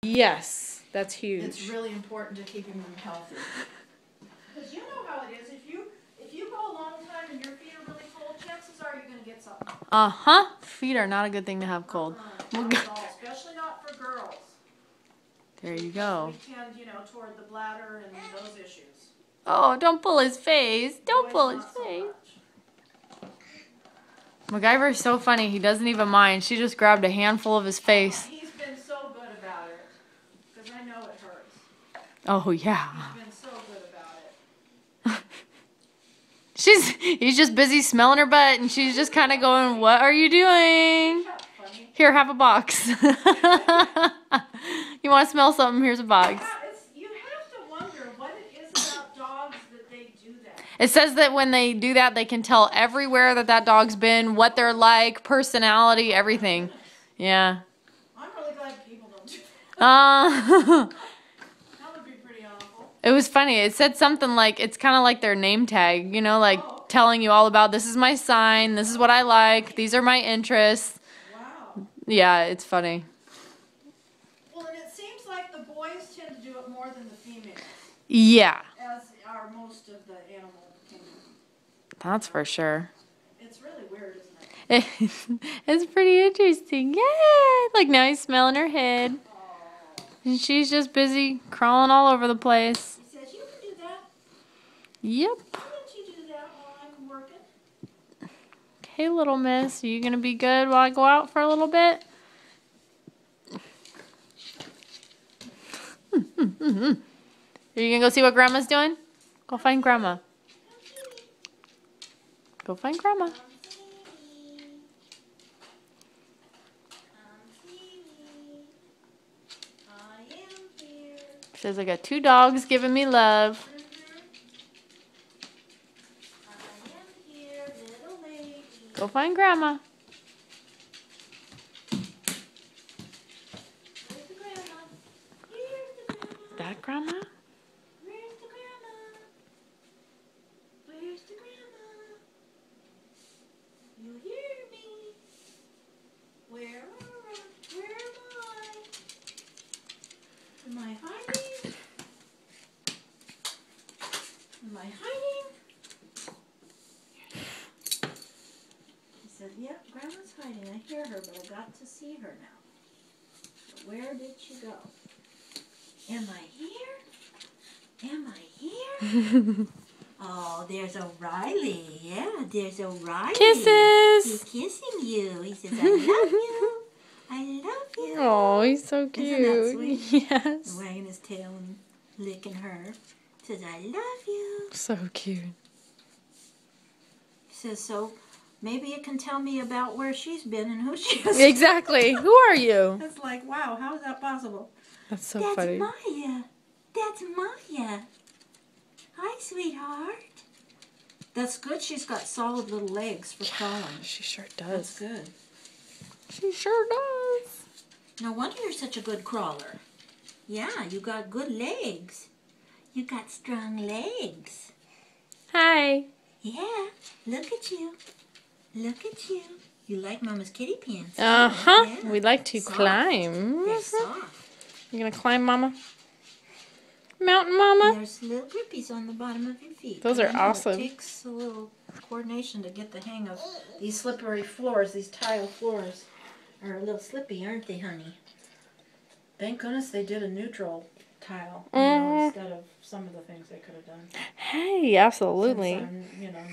Yes, that's huge. It's really important to keeping them healthy. Because you know how it is. If you go a long time and your feet are really cold, chances are you're going to get something. Feet are not a good thing to have cold. Not at all, especially not for girls. There you go. We tend, toward the bladder and those issues. Oh, don't pull his face. Don't pull his face. MacGyver is so funny. He doesn't even mind. She just grabbed a handful of his face. He's been so good about it. Because I know it hurts. Oh, yeah. He's been so good about it. He's just busy smelling her butt, and she's just kind of going, "What are you doing? Here, have a box. You want to smell something? Here's a box." You have to wonder what it is about dogs that they do that. It says that when they do that, they can tell everywhere that dog's been, what they're like, personality, everything. Yeah. I'm really glad people don't do that. That would be pretty awful. It was funny. It said something like, it's kind of like their name tag, like telling you all about, this is my sign, this is what I like, these are my interests. Wow. Yeah, it's funny. Well, and it seems like the boys tend to do it more than the females. Yeah. As are most of the animal kingdom. That's for sure. It's really weird, isn't it? It's pretty interesting. Yeah. Like now he's smelling her head. And she's just busy crawling all over the place. He says, "You can do that." Yep. Why don't you do that while I'm working? Hey, little miss, are you going to be good while I go out for a little bit? Are you going to go see what Grandma's doing? Go find Grandma. Go find Grandma. Says I got 2 dogs giving me love. Go find Grandma. Where's the grandma? That Grandma? Where's the grandma? Where's the grandma? You hear me? Where am I? Am I hiding? Am I hiding? He said, "Yep, Grandma's hiding. I hear her, but I got to see her now. But where did she go? Am I here? Am I here?" Oh, there's O'Reilly. Yeah, there's O'Reilly. Kisses. He's kissing you. He says, "I love you. I love you." Oh, he's so cute. Isn't that sweet? Yes. Wagging his tail and licking her. He says, "I love you." So cute. He says, "So maybe it can tell me about where she's been and who she is." Exactly. Who are you? It's like, wow, how is that possible? That's so That's funny. Maya. That's Maya. Hi, sweetheart. That's good. She's got solid little legs for crawling. She sure That's does. good. She sure does. No wonder you're such a good crawler. Yeah, you got good legs. You got strong legs. Hi. Yeah, look at you. Look at you. You like Mama's kitty pants. Uh-huh. Yeah. We like to Soft. climb. They're soft. You gonna climb, Mama? Mountain Mama? There's little grippies on the bottom of your feet. Those are I know awesome. It takes a little coordination to get the hang of these slippery floors. These tile floors are a little slippy, aren't they, honey? Thank goodness they did a neutral tile, instead of some of the things they could have done. Hey, absolutely. Since I'm,